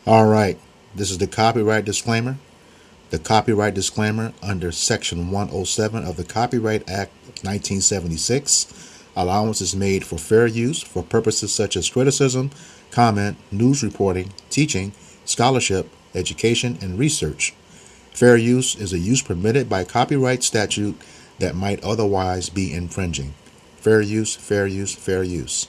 All right, this is the copyright disclaimer. The copyright disclaimer under Section 107 of the Copyright Act of 1976. Allowance is made for fair use for purposes such as criticism, comment, news reporting, teaching, scholarship, education, and research. Fair use is a use permitted by copyright statute that might otherwise be infringing. Fair use, fair use, fair use.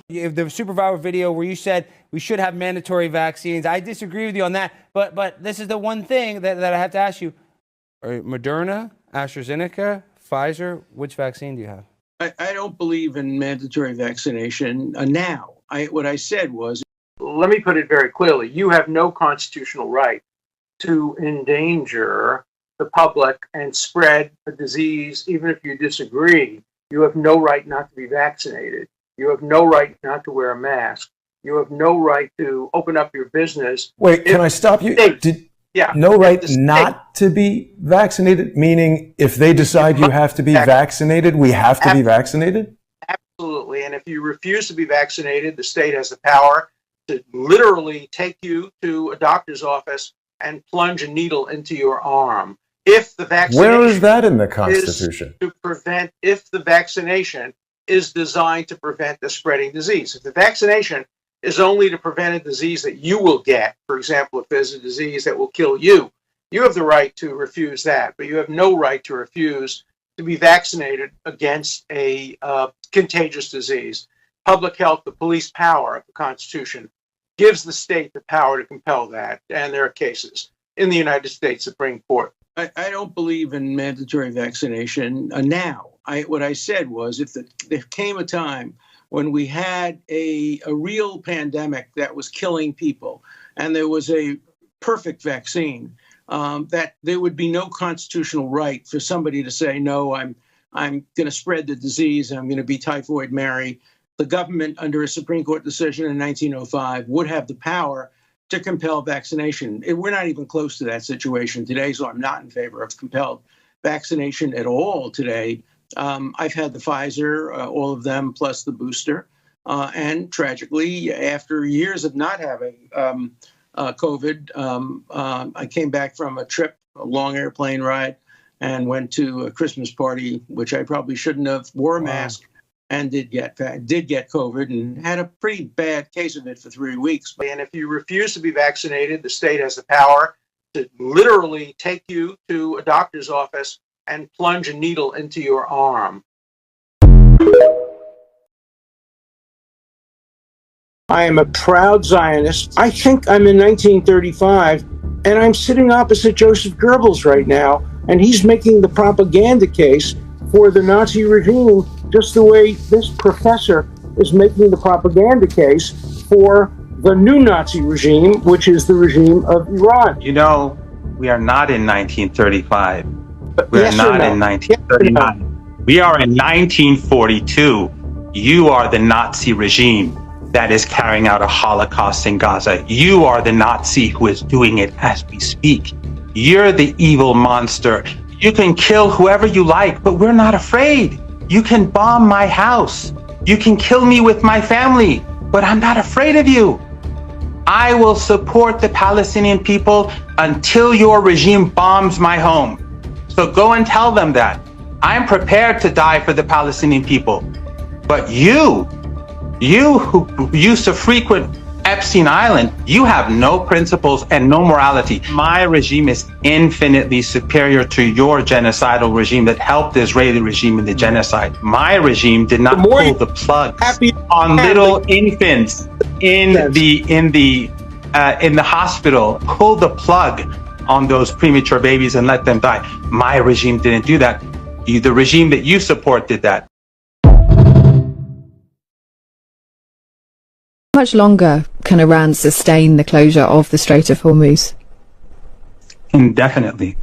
The Super Viral video where you said we should have mandatory vaccines, I disagree with you on that. But this is the one thing that I have to ask you. Moderna, AstraZeneca, Pfizer, which vaccine do you have? I don't believe in mandatory vaccination now. What I said was, let me put it very clearly. You have no constitutional right to endanger the public and spread a disease, even if you disagree. You have no right not to be vaccinated. You have no right not to wear a mask. You have no right to open up your business. Wait, can I stop you? No right not to be vaccinated? Meaning if they decide you have to be vaccinated, we have to be vaccinated? Absolutely. And if you refuse to be vaccinated, the state has the power to literally take you to a doctor's office and plunge a needle into your arm. If the vaccination Where is that in the Constitution? If the vaccination is designed to prevent the spreading disease. If the vaccination is only to prevent a disease that you will get, for example, if there's a disease that will kill you, you have the right to refuse that, but you have no right to refuse to be vaccinated against a contagious disease. Public health, the police power of the Constitution, gives the state the power to compel that, and there are cases in the United States Supreme Court. I don't believe in mandatory vaccination now. What I said was, if there came a time when we had a real pandemic that was killing people, and there was a perfect vaccine, that there would be no constitutional right for somebody to say, no, I'm going to spread the disease, and I'm going to be Typhoid Mary. The government, under a Supreme Court decision in 1905, would have the power to compel vaccination. We're not even close to that situation today, so I'm not in favor of compelled vaccination at all today. I've had the Pfizer, all of them, plus the booster. And tragically, after years of not having COVID, I came back from a trip, a long airplane ride, and went to a Christmas party, which I probably shouldn't have, wore a mask, and did get COVID and had a pretty bad case of it for 3 weeks. And if you refuse to be vaccinated, the state has the power to literally take you to a doctor's office and plunge a needle into your arm. I am a proud Zionist. I think I'm in 1935, and I'm sitting opposite Joseph Goebbels right now, and he's making the propaganda case for the Nazi regime, just the way this professor is making the propaganda case for the new Nazi regime, which is the regime of Iran. You know, we are not in 1935. We are not in 1939. We are in 1942. You are the Nazi regime that is carrying out a Holocaust in Gaza. You are the Nazi who is doing it as we speak. You're the evil monster. You can kill whoever you like, but we're not afraid. You can bomb my house. You can kill me with my family, but I'm not afraid of you. I will support the Palestinian people until your regime bombs my home. So go and tell them that. I'm prepared to die for the Palestinian people. But you who used to frequent Epstein Island, you have no principles and no morality. My regime is infinitely superior to your genocidal regime that helped the Israeli regime in the genocide. My regime did not pull the plug on little infants in the hospital. Pull the plug on those premature babies and let them die. My regime didn't do that. The regime that you support did that. How much longer can Iran sustain the closure of the Strait of Hormuz? Indefinitely.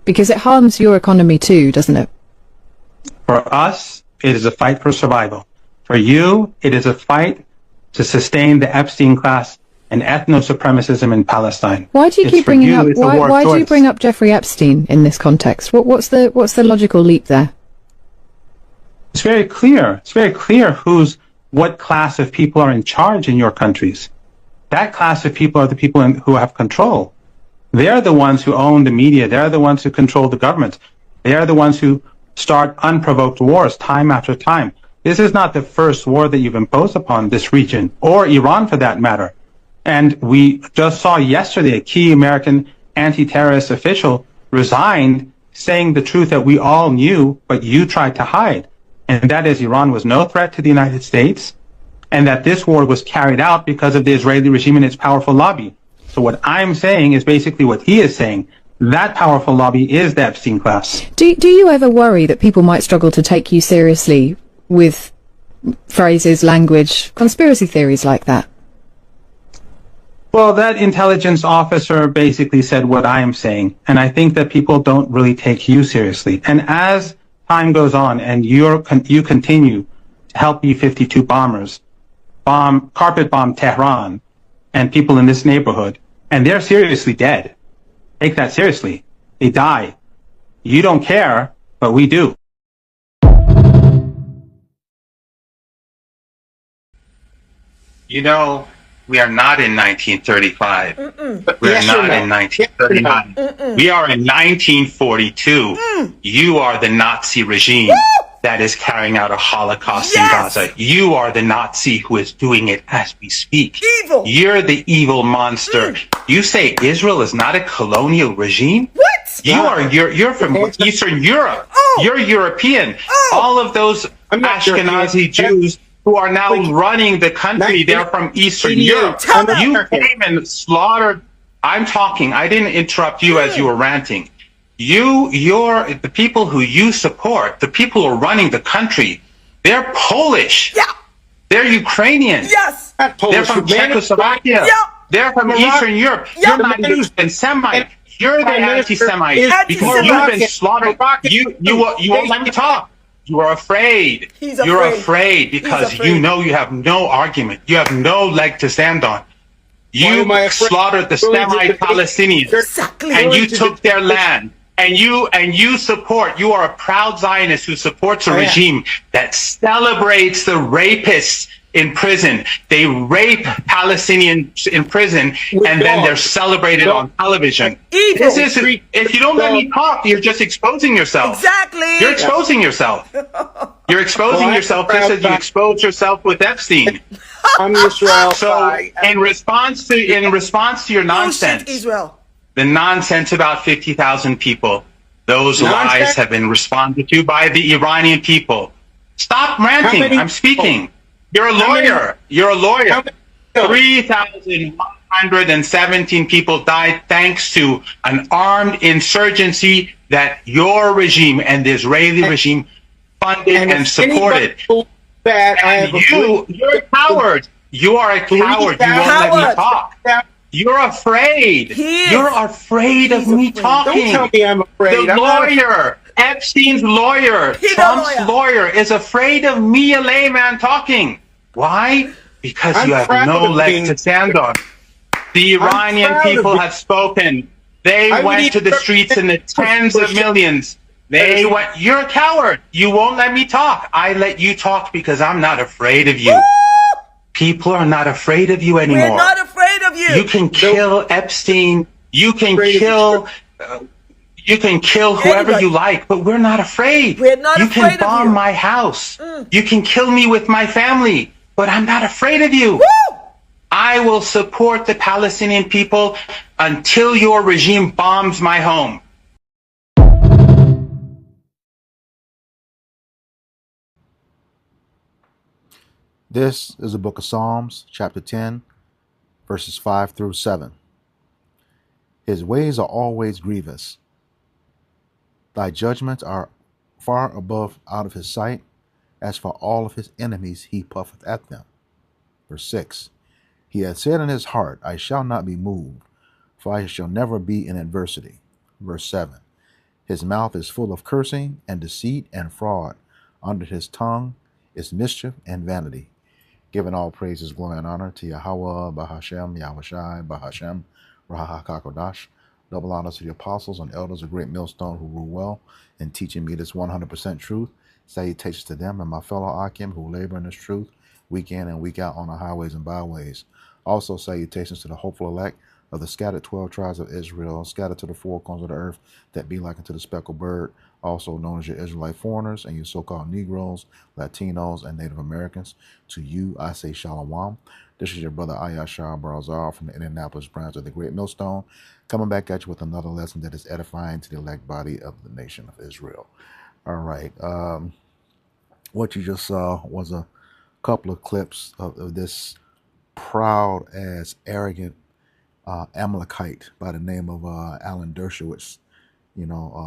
Because it harms your economy too, doesn't it? For us, it is a fight for survival. For you, it is a fight to sustain the Epstein class and ethno-supremacism in Palestine. Why do you keep bringing up? Why do you bring up Jeffrey Epstein in this context? What's the logical leap there? It's very clear. It's very clear what class of people are in charge in your countries. that class of people are the people who have control. They're the ones who own the media. They're the ones who control the government. They're the ones who start unprovoked wars time after time. This is not the first war that you've imposed upon this region, or Iran for that matter. And we just saw yesterday a key American anti-terrorist official resigned, saying the truth that we all knew, but you tried to hide. And that is, Iran was no threat to the United States, and that this war was carried out because of the Israeli regime and its powerful lobby. So what I'm saying is basically what he is saying. That powerful lobby is the Epstein class. Do you ever worry that people might struggle to take you seriously with phrases, language, conspiracy theories like that? Well, that intelligence officer basically said what I am saying, and I think that people don't really take you seriously. And as time goes on and you continue to help B-52 bombers carpet bomb Tehran and people in this neighborhood, and they're seriously dead. Take that seriously. They die. You don't care, but we do. You know, we are not in 1935. We are not in 1939. We are in 1942. You are the Nazi regime that is carrying out a Holocaust in Gaza. You are the Nazi who is doing it as we speak. Evil. You're the evil monster. You say Israel is not a colonial regime? What? You're from Eastern Europe. You're European. All of those Ashkenazi Jews who are now running the country, they're from Eastern Europe. You came and slaughtered. I'm talking. I didn't interrupt you as you were ranting. The people who you support, the people who are running the country, they're Polish. Yeah. They're Ukrainian. Yes. They're from Czechoslovakia. Yeah. They're from Eastern Europe. You're not even Semite. You're the anti-Semite because you've been slaughtered. You won't let me talk. You are afraid. You're afraid because you know you have no argument. You have no leg to stand on. You slaughtered the Semite Palestinians, and you took their land. And you are a proud Zionist who supports a regime that celebrates the rapists in prison. They rape Palestinians in prison, and then they're celebrated on television. This is, if you don't let me talk, you're just exposing yourself. Exactly. You're exposing yourself. You're exposing yourself just as you exposed yourself with Epstein. I'm Israel. So in response to your nonsense, Israel. the nonsense about 50,000 people, those lies have been responded to by the Iranian people. Stop ranting. I'm speaking. You're a lawyer. You're a lawyer. 3,117 people died thanks to an armed insurgency that your regime and the Israeli regime funded and supported. And you're a coward. You are a coward. You won't let me talk. You're afraid. You're afraid of me talking. Don't tell me I'm afraid. The lawyer, Epstein's lawyer, Trump's lawyer, is afraid of me, a layman, talking. Why? Because you have no leg to stand on. The Iranian people have spoken. They went to the streets in the tens of millions. They went. You're a coward. You won't let me talk. I let you talk because I'm not afraid of you. People are not afraid of you anymore. We're not afraid of you. You can kill Epstein. You can kill. You can kill whoever you like, but we're not afraid. We're not you afraid can bomb my house. You can kill me with my family, but I'm not afraid of you. Woo! I will support the Palestinian people until your regime bombs my home. This is the book of Psalms, chapter 10, verses 5 through 7. His ways are always grievous. Thy judgments are far above out of his sight. As for all of his enemies, he puffeth at them. Verse 6. He hath said in his heart, I shall not be moved, for I shall never be in adversity. Verse 7. His mouth is full of cursing and deceit and fraud. Under his tongue is mischief and vanity. Giving all praises, glory, and honor to Yahweh, Bahashem, Yahushai, Bahashem, Rahakakodash. Double honor to the apostles and elders of Great Millstone who rule well in teaching me this 100% truth. Salutations to them and my fellow Akim who labor in this truth week in and week out on the highways and byways. Also, salutations to the hopeful elect of the scattered 12 tribes of Israel, scattered to the four corners of the earth, that be like unto the speckled bird, also known as your Israelite foreigners and your so-called Negroes, Latinos, and Native Americans. To you, I say Shalom. This is your brother Ayashar Barazar from the Indianapolis branch of the Great Millstone, coming back at you with another lesson that is edifying to the elect body of the nation of Israel. All right. What you just saw was a couple of clips of this proud as arrogant Amalekite by the name of Alan Dershowitz.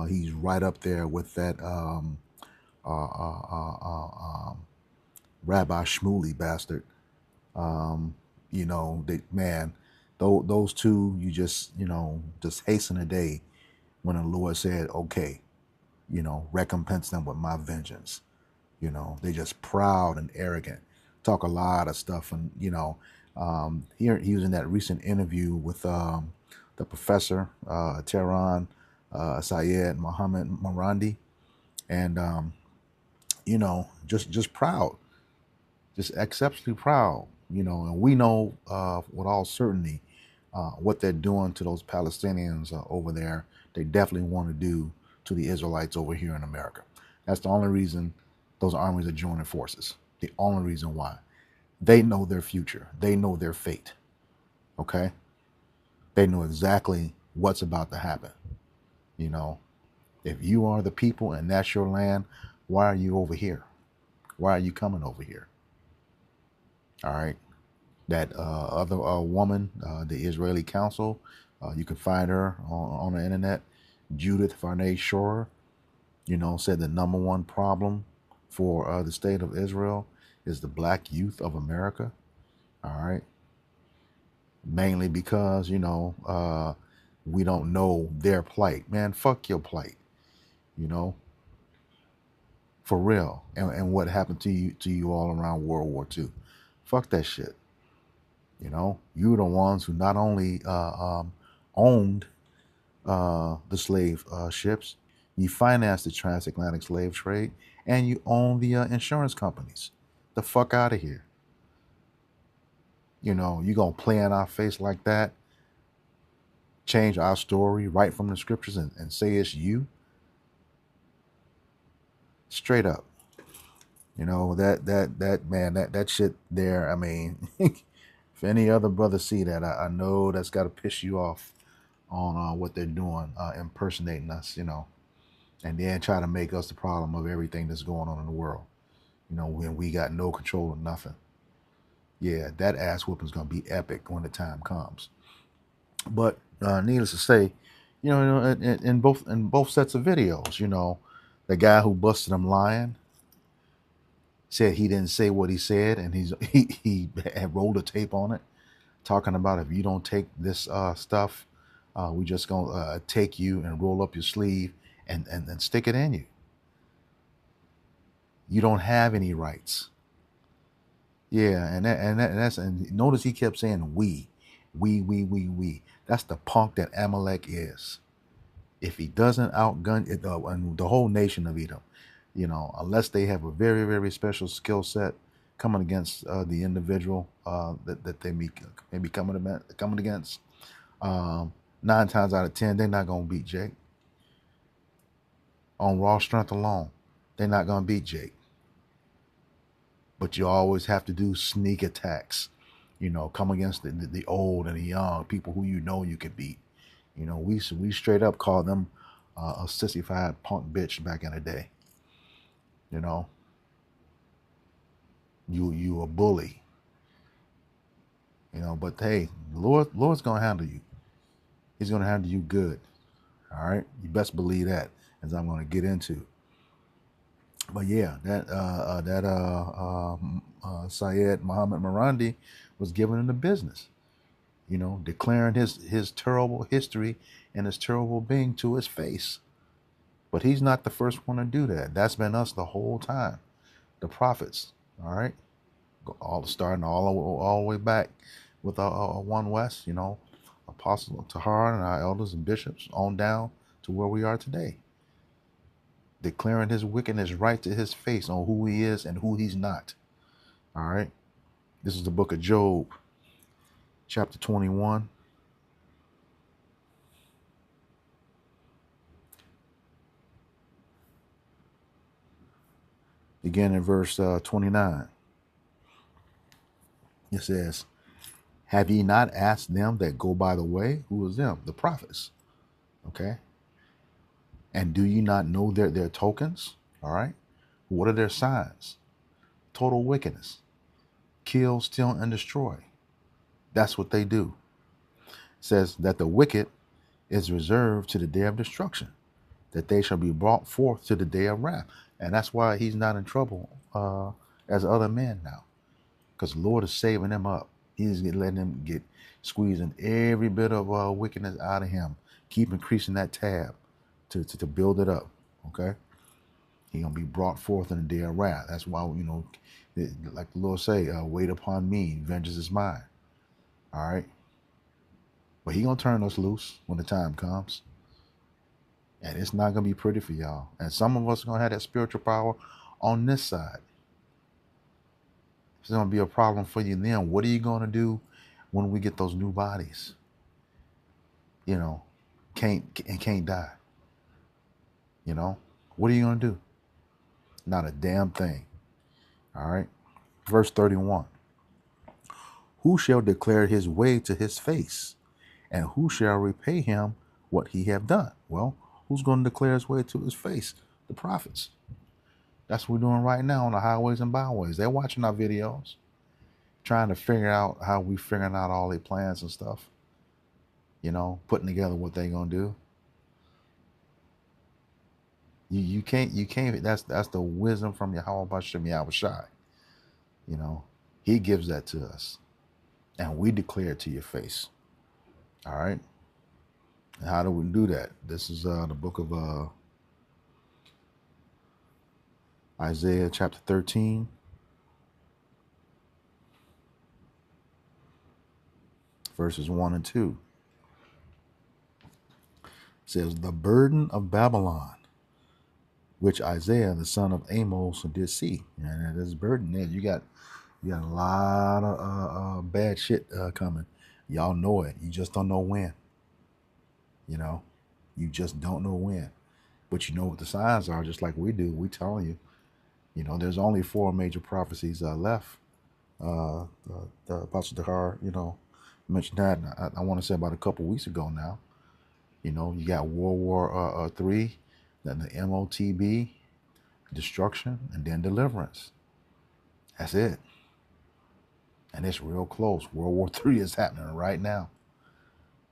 He's right up there with that Rabbi Shmuley bastard. Those two, you just hasten a day when the Lord said, okay, recompense them with my vengeance. They just proud and arrogant, talk a lot of stuff. And, here he was in that recent interview with the professor, Tehran Syed Mohammed Marandi. And, just proud, just exceptionally proud, and we know with all certainty what they're doing to those Palestinians over there. They definitely want to do to the Israelites over here in America. That's the only reason those armies are joining forces. The only reason why. They know their future. They know their fate. Okay? They know exactly what's about to happen. If you are the people and that's your land, why are you over here? Why are you coming over here? All right? That other woman, the Israeli council, you can find her on the internet, Judith Varney Shore, said the number one problem for the state of Israel is the black youth of America. All right. Mainly because, we don't know their plight. Man, fuck your plight. For real. And what happened to you all around World War II. Fuck that shit. You're the ones who not only owned the slave ships, you financed the transatlantic slave trade, and you own the insurance companies. The fuck out of here. You gonna play in our face like that, change our story right from the scriptures and say it's you? Straight up. That shit there, I mean, if any other brother see that, I know that's got to piss you off on what they're doing, impersonating us, and then try to make us the problem of everything that's going on in the world, when we got no control of nothing. Yeah, that ass whooping's going to be epic when the time comes. But needless to say, in both sets of videos, the guy who busted him lying said he didn't say what he said, and he had rolled a tape on it, talking about if you don't take this stuff, we just gonna take you and roll up your sleeve and stick it in you. You don't have any rights. Yeah, and notice he kept saying we. That's the punk that Amalek is. If he doesn't outgun it, and the whole nation of Edom, unless they have a very, very special skill set coming against the individual that they may be coming against, 9 times out of 10, they're not going to beat Jake. On raw strength alone, they're not going to beat Jake. But you always have to do sneak attacks, come against the old and the young, people who you can beat. We straight up called them a sissified punk bitch back in the day. You a bully. But hey, Lord's gonna handle you. He's gonna handle you good. All right, you best believe that, as I'm gonna get into. But yeah, that Syed Mohammed Marandi was giving him the business, declaring his terrible history and his terrible being to his face. But he's not the first one to do that. That's been us the whole time, the prophets. All right, starting all the way back with One West, Apostle Tahar and our elders and bishops on down to where we are today. Declaring his wickedness right to his face on who he is and who he's not. All right. This is the book of Job. chapter 21. Again in verse 29. It says, have ye not asked them that go by the way? Who is them? The prophets. Okay. And do you not know their tokens? All right. What are their signs? Total wickedness. Kill, steal, and destroy. That's what they do. It says that the wicked is reserved to the day of destruction, that they shall be brought forth to the day of wrath. And that's why he's not in trouble as other men now, because the Lord is saving him up. He's letting him get squeezing every bit of wickedness out of him. Keep increasing that tab to build it up. Okay. He gonna be brought forth in the day of wrath. That's why, like the Lord say, wait upon me, vengeance is mine. All right. But he gonna turn us loose when the time comes. And it's not gonna be pretty for y'all. And some of us are gonna have that spiritual power on this side. It's gonna be a problem for you then. What are you gonna do when we get those new bodies? Can't die. What are you gonna do? Not a damn thing. All right. Verse 31. Who shall declare his way to his face? And who shall repay him what he have done? Well, who's going to declare his way to his face? The prophets. That's what we're doing right now on the highways and byways. They're watching our videos, trying to figure out how we figuring out all their plans and stuff. Putting together what they're gonna do. You can't. That's the wisdom from Yahweh Bashem Yahushai. He gives that to us, and we declare it to your face. All right. And how do we do that? This is the book of Isaiah chapter 13. Verses 1 and 2. It says, the burden of Babylon, which Isaiah the son of Amos did see. And this burden there, you got a lot of bad shit coming. Y'all know it. You just don't know when. You just don't know when. But you know what the signs are, just like we do. We telling you. There's only 4 major prophecies left. The Apostle Dahar, mentioned that. And I want to say about a couple weeks ago now. You got World War III, then the MOTB, destruction, and then deliverance. That's it. And it's real close. World War III is happening right now.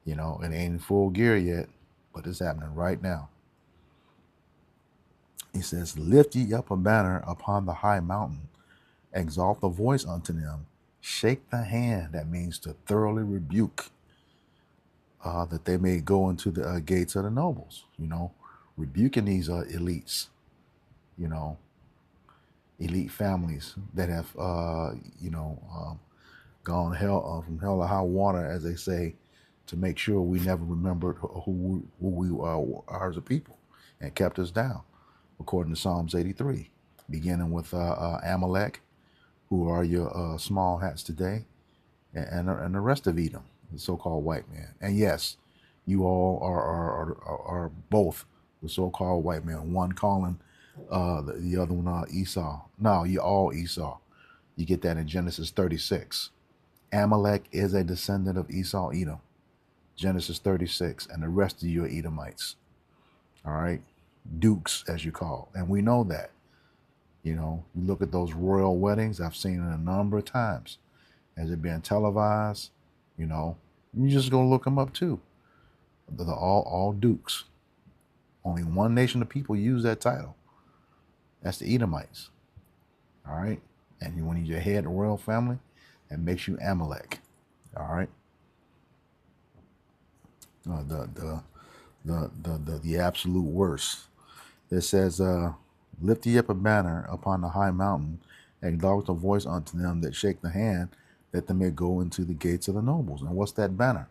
It ain't in full gear yet, but it's happening right now. He says, lift ye up a banner upon the high mountain, exalt the voice unto them, shake the hand. That means to thoroughly rebuke, that they may go into the gates of the nobles. Rebuking these elites, elite families that have, gone from hell to high water, as they say, to make sure we never remembered who we are as a people and kept us down, according to Psalms 83, beginning with Amalek, who are your small hats today, and the rest of Edom, the so-called white man. And yes, you all are both the so-called white man. One calling the other one Esau. No, you're all Esau. You get that in Genesis 36. Amalek is a descendant of Esau, Edom. Genesis 36, and the rest of you are Edomites. All right, dukes as you call, and we know that. You look at those royal weddings. I've seen it a number of times. Has it been televised? You just go look them up too. They're all dukes. Only one nation of people use that title. That's the Edomites. All right, and when you're head of the royal family, that makes you Amalek. All right. The absolute worst. It says, lift ye up a banner upon the high mountain, exalt a voice unto them that shake the hand, that they may go into the gates of the nobles. And what's that banner?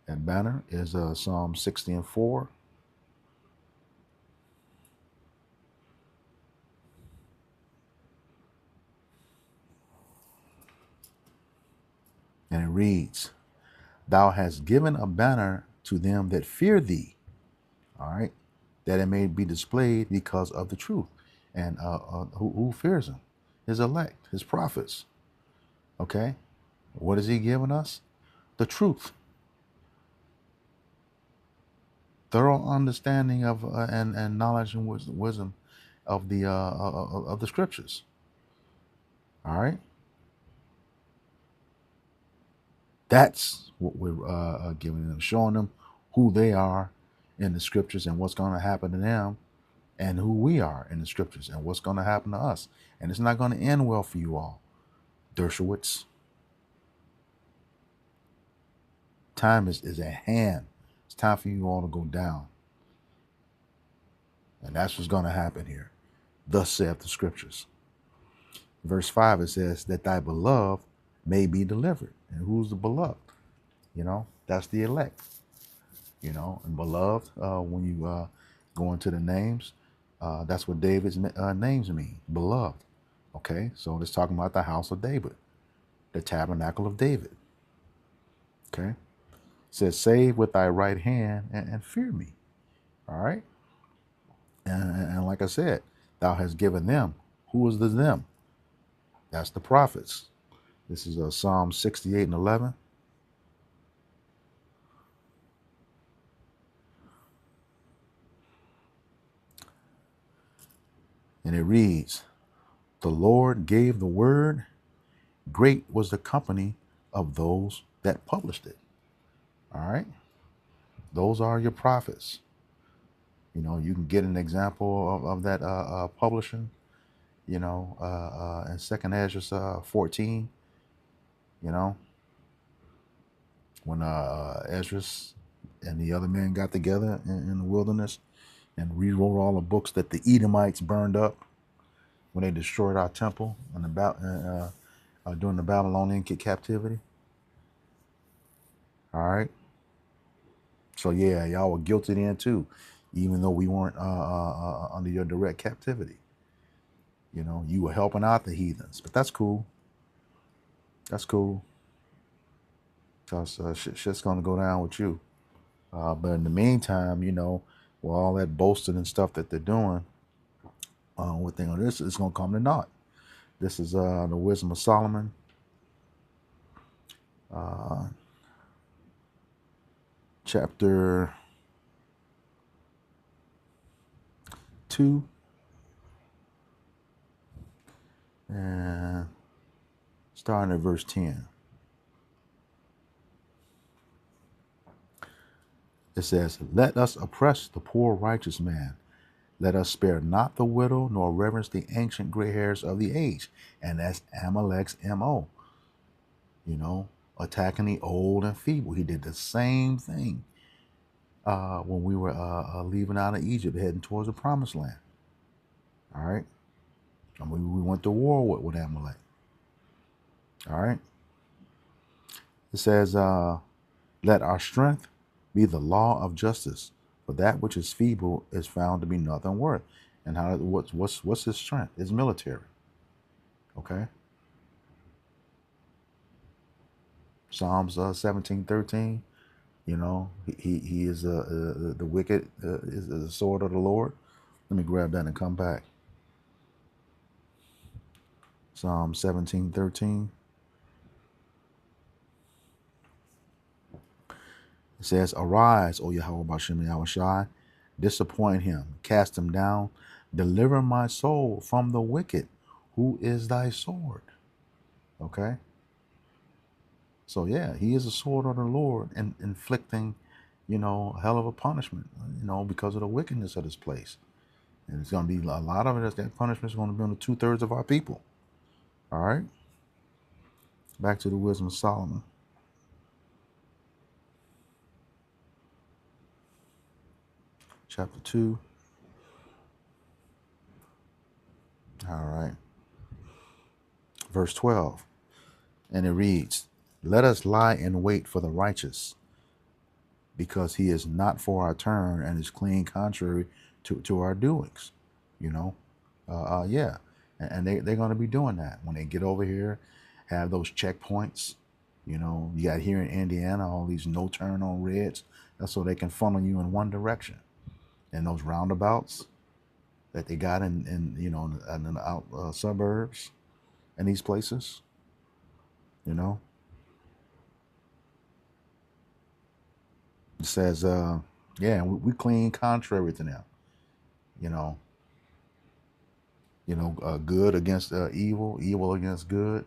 That banner is Psalm 60 and 4. And it reads, Thou hast given a banner to them that fear thee. All right. That it may be displayed because of the truth. And who fears him? His elect, his prophets. Okay. What is he giving us? The truth. Thorough understanding of and knowledge and wisdom of the scriptures. All right. That's what we're giving them, showing them who they are in the scriptures and what's going to happen to them, and who we are in the scriptures and what's going to happen to us. And it's not going to end well for you all, Dershowitz. Time is at hand. It's time for you all to go down. And that's what's going to happen here. Thus saith the scriptures. Verse 5, it says that thy beloved may be delivered. And who's the beloved? That's the elect. And beloved, when you go into the names, that's what David's names mean, beloved. Okay, so it's talking about the house of David, the tabernacle of David. Okay, it says, save with thy right hand and fear me. All right, and like I said, thou hast given them. Who is the them? That's the prophets. This is Psalm 68 and 11. And it reads, the Lord gave the word, great was the company of those that published it. All right. Those are your prophets. You can get an example of that publishing, in 2nd Ezra 14, when Ezra and the other men got together in the wilderness and rewrote all the books that the Edomites burned up when they destroyed our temple during the Babylonian captivity. All right. So yeah, y'all were guilty then too, even though we weren't under your direct captivity. You were helping out the heathens, but that's cool. That's cool. Because shit's gonna go down with you. But in the meantime, with all that boasting and stuff that they're doing, one thing on this is gonna come to naught. This is the Wisdom of Solomon. Chapter 2. And starting at verse 10. It says, let us oppress the poor righteous man. Let us spare not the widow, nor reverence the ancient gray hairs of the age. And that's Amalek's MO. Attacking the old and feeble. He did the same thing when we were leaving out of Egypt, heading towards the promised land. All right. We went to war with Amalek. All right. It says, let our strength be the law of justice, for that which is feeble is found to be nothing worth. And what's his strength? It's military. Okay. Psalms 17:13. He is the wicked is the sword of the Lord. Let me grab that and come back. Psalm 17:13. It says, arise, O Yahweh Bashem Yahushai, disappoint him, cast him down, deliver my soul from the wicked. Who is thy sword? Okay. So yeah, he is a sword of the Lord, and inflicting, a hell of a punishment, because of the wickedness of this place. And it's going to be a lot of it. That punishment is going to be on the 2/3 of our people. All right. Back to the Wisdom of Solomon. Chapter 2. All right. Verse 12. And it reads, let us lie in wait for the righteous, because he is not for our turn and is clean contrary to our doings. Yeah. And they're going to be doing that when they get over here, have those checkpoints, You know, you got here in Indiana all these no turn on reds. That's so they can funnel you in one direction. And those roundabouts that they got in you know in the out suburbs and these places, you know, it says, yeah, we clean contrary to them. You know, good against evil, evil against good,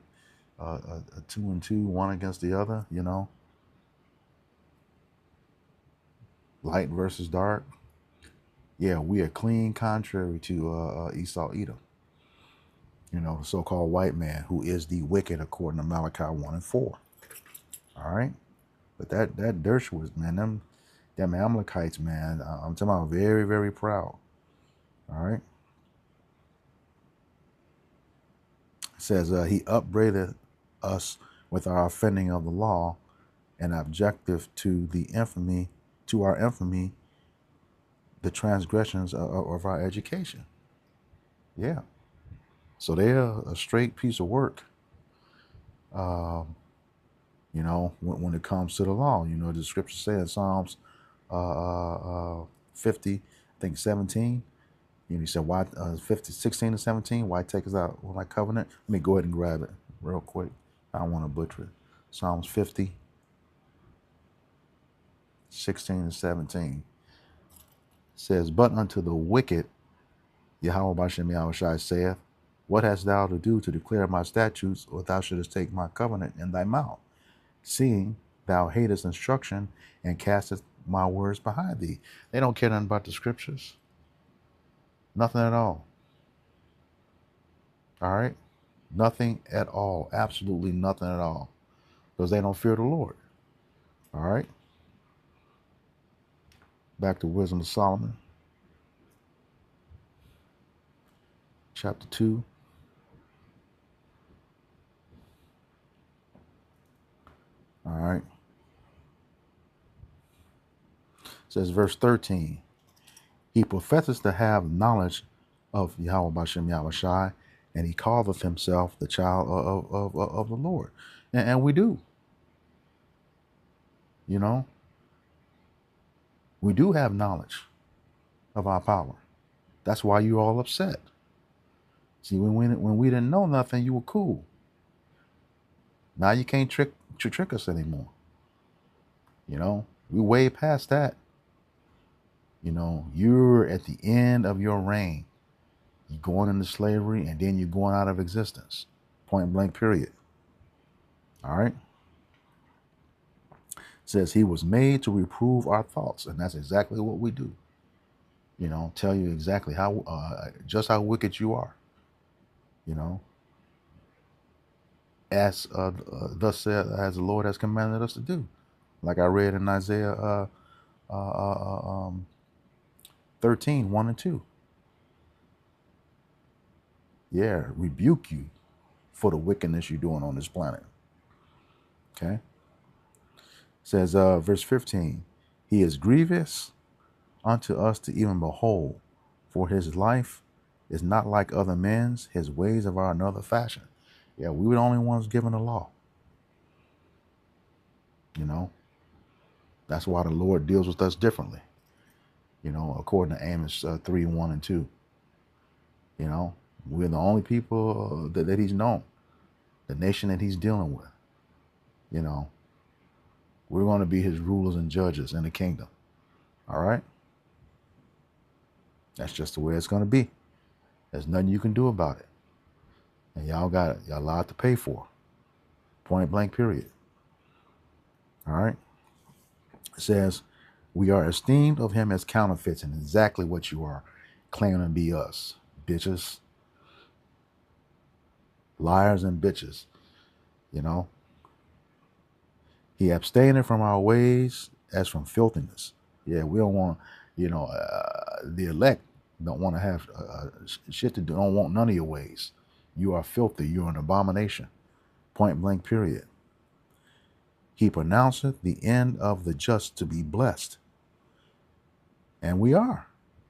2 and 2, one against the other. You know, light versus dark. Yeah, we are clean contrary to Esau Edom. You know, the so-called white man who is the wicked according to Malachi 1 and 4. All right, but that Dershowitz, man, them Amalekites, man, I'm talking about very, very proud. All right. It says he upbraided us with our offending of the law and objective to our infamy, the transgressions of our education. Yeah. So they're a straight piece of work. You know, when it comes to the law, you know, the scripture says Psalms 50, I think 17. You know, he said, why 50, 16 to 17, why take us out of my covenant? Let me go ahead and grab it real quick. I don't want to butcher it. Psalms 50, 16 to 17 says, but unto the wicked, Yahweh Bashem Yahushai saith, what hast thou to do to declare my statutes, or thou shouldest take my covenant in thy mouth, seeing thou hatest instruction and castest my words behind thee. They don't care nothing about the scriptures. Nothing at all. All right? Nothing at all. Absolutely nothing at all. Because they don't fear the Lord. All right? Back to Wisdom of Solomon. Chapter 2. All right. It says verse 13. He professes to have knowledge of Yahweh Bashem Yahushai, and he calleth himself the child of the Lord. And we do. You know, we do have knowledge of our power. That's why you're all upset. See, when we didn't know nothing, you were cool. Now you can't trick us anymore. You know, we way past that. You know, you're at the end of your reign. You're going into slavery, and then you're going out of existence. Point blank, period. All right. It says he was made to reprove our thoughts, and that's exactly what we do. You know, tell you exactly how, just how wicked you are. You know, as thus said, as the Lord has commanded us to do, like I read in Isaiah 13, 1 and 2. Yeah, rebuke you for the wickedness you're doing on this planet. Okay. It says, verse 15, he is grievous unto us to even behold, for his life is not like other men's, his ways are another fashion. Yeah, we were the only ones given the law. You know, that's why the Lord deals with us differently. You know, according to Amos 3, 1 and 2. You know, we're the only people that he's known, the nation that he's dealing with. You know, we're going to be his rulers and judges in the kingdom. All right. That's just the way it's going to be. There's nothing you can do about it. And y'all got a lot to pay for. Point blank, period. All right. It says, we are esteemed of him as counterfeits, and exactly what you are, claiming to be us. Bitches. Liars and bitches. You know. He abstained from our ways as from filthiness. Yeah, we don't want, you know, the elect don't want to have shit to do, don't want none of your ways. You are filthy. You're an abomination. Point blank, period. He pronounceth the end of the just to be blessed. And we are.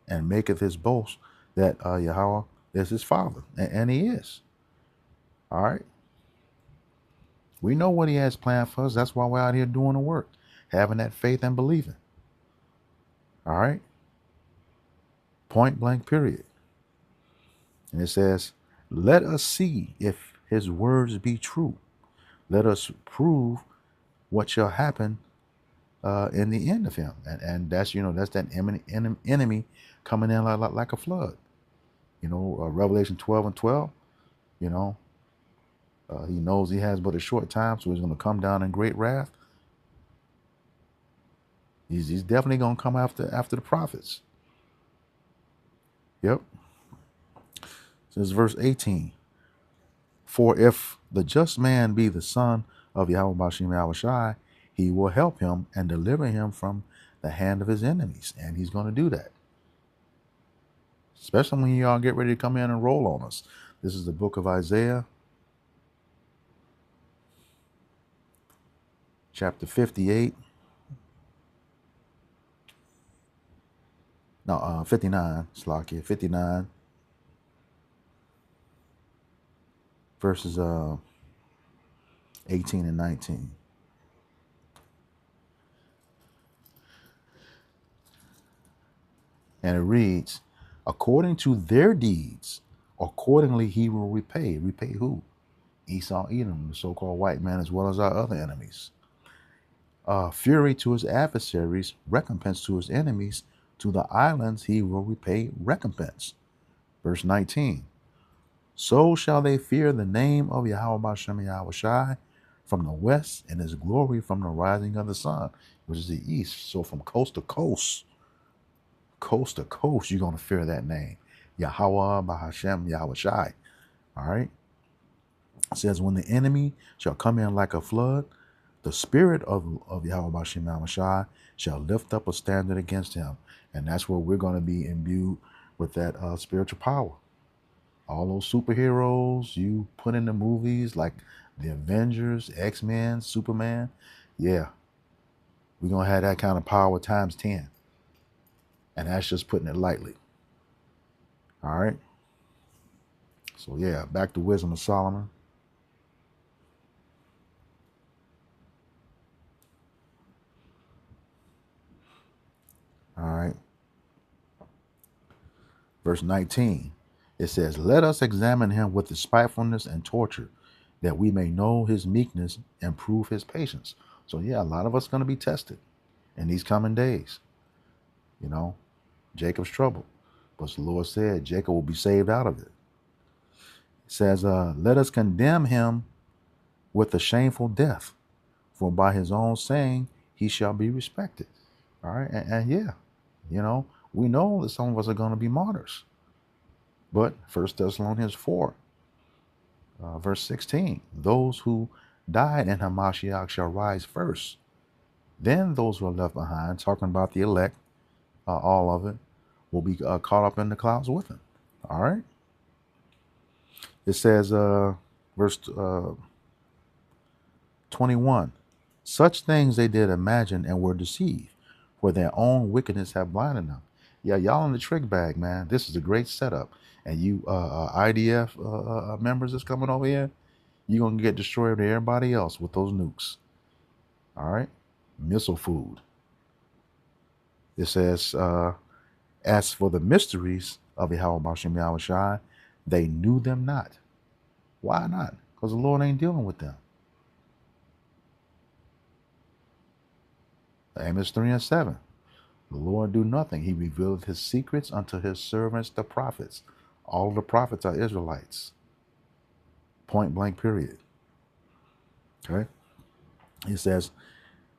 And maketh his boast that Yahweh is his father. And he is. All right. We know what he has planned for us. That's why we're out here doing the work, having that faith and believing. All right? Point blank, period. And it says, let us see if his words be true. Let us prove what shall happen in the end of him. And that's, that's that enemy coming in like a flood. Revelation 12:12, he knows he has but a short time, so he's going to come down in great wrath. He's definitely going to come after the prophets. Yep. This is verse 18. For if the just man be the son of Yahweh Bashim Yahushai, he will help him and deliver him from the hand of his enemies. And he's going to do that. Especially when y'all get ready to come in and roll on us. This is the book of Isaiah, chapter 58. No, 59, Slakia, 59, verses 18 and 19. And it reads, according to their deeds, accordingly he will repay. Repay who? Esau, Edom, the so-called white man, as well as our other enemies. Fury to his adversaries, recompense to his enemies. To the islands he will repay recompense. Verse 19. So shall they fear the name of Yahweh Bashem Yahushai from the west, and his glory from the rising of the sun, which is the east. So from coast to coast, you're going to fear that name. Yahweh Bahashem Yahushai. All right. It says, when the enemy shall come in like a flood, the spirit of Yahweh Bashem Yahushai shall lift up a standard against him. And that's where we're going to be imbued with that spiritual power. All those superheroes you put in the movies like the Avengers, X-Men, Superman. Yeah, we're going to have that kind of power times 10. And that's just putting it lightly. All right. So yeah, back to Wisdom of Solomon. All right. Verse 19. It says, let us examine him with despitefulness and torture, that we may know his meekness and prove his patience. So yeah, a lot of us are going to be tested in these coming days. Jacob's trouble. But the Lord said Jacob will be saved out of it. It says, let us condemn him with a shameful death, for by his own saying he shall be respected. All right. And yeah, we know that some of us are going to be martyrs. But 1 Thessalonians 4, verse 16, those who died in Hamashiach shall rise first. Then those who are left behind, talking about the elect, all of it, will be caught up in the clouds with him. All right. It says, verse 21, such things they did imagine and were deceived, for their own wickedness have blinded them. Yeah, y'all in the trick bag, man. This is a great setup. And you IDF members that's coming over here, you're going to get destroyed to everybody else with those nukes. All right. Missile food. It says, as for the mysteries of Yahweh Bashem Yahushai, they knew them not. Why not? Because the Lord ain't dealing with them. Amos 3 and 7. The Lord do nothing. He revealed his secrets unto his servants, the prophets. All of the prophets are Israelites. Point blank, period. Okay. It says,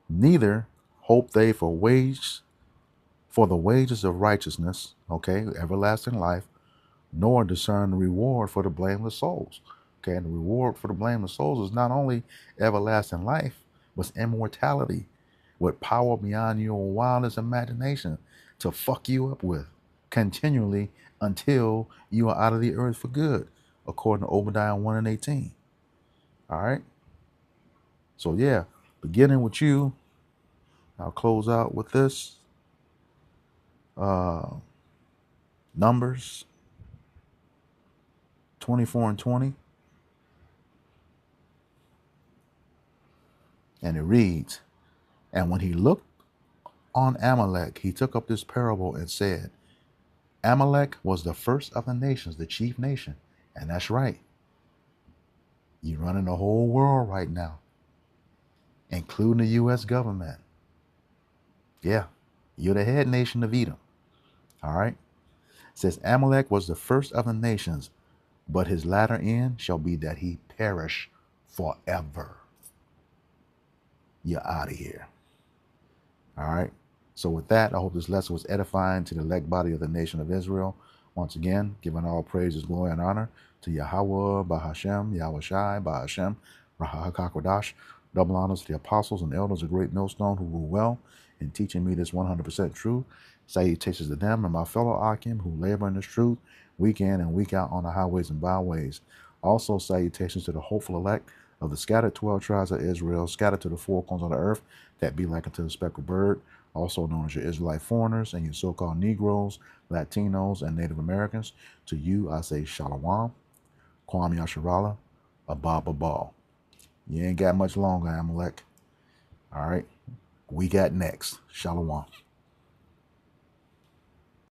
neither hope they for the wages of righteousness, okay, everlasting life, nor discern the reward for the blameless souls. Okay, and the reward for the blameless souls is not only everlasting life, but immortality with power beyond your wildest imagination to fuck you up with continually until you are out of the earth for good, according to Obadiah 1 and 18. All right. So yeah, beginning with you, I'll close out with this. Numbers 24 and 20. And it reads, and when he looked on Amalek, he took up this parable and said, Amalek was the first of the nations, the chief nation. And that's right. You're running the whole world right now, including the U.S. government. Yeah, you're the head nation of Edom. All right. It says Amalek was the first of the nations, but his latter end shall be that he perish forever. You're out of here. All right. So with that, I hope this lesson was edifying to the elect body of the nation of Israel. Once again, giving all praises, glory, and honor to Yahweh, Bahashem, Yahweh Shai, Bahashem, Rahakakodash. Double honors to the apostles and elders of Great Millstone who rule well in teaching me this 100% truth. Salutations to them and my fellow Akim who labor in this truth week in and week out on the highways and byways. Also, salutations to the hopeful elect of the scattered 12 tribes of Israel, scattered to the four corners of the earth, that be like unto the speckled bird, also known as your Israelite foreigners and your so-called Negroes, Latinos, and Native Americans. To you, I say Shalom, Kwam Yasharala, Abba Babal. You ain't got much longer, Amalek. All right, we got next. Shalom.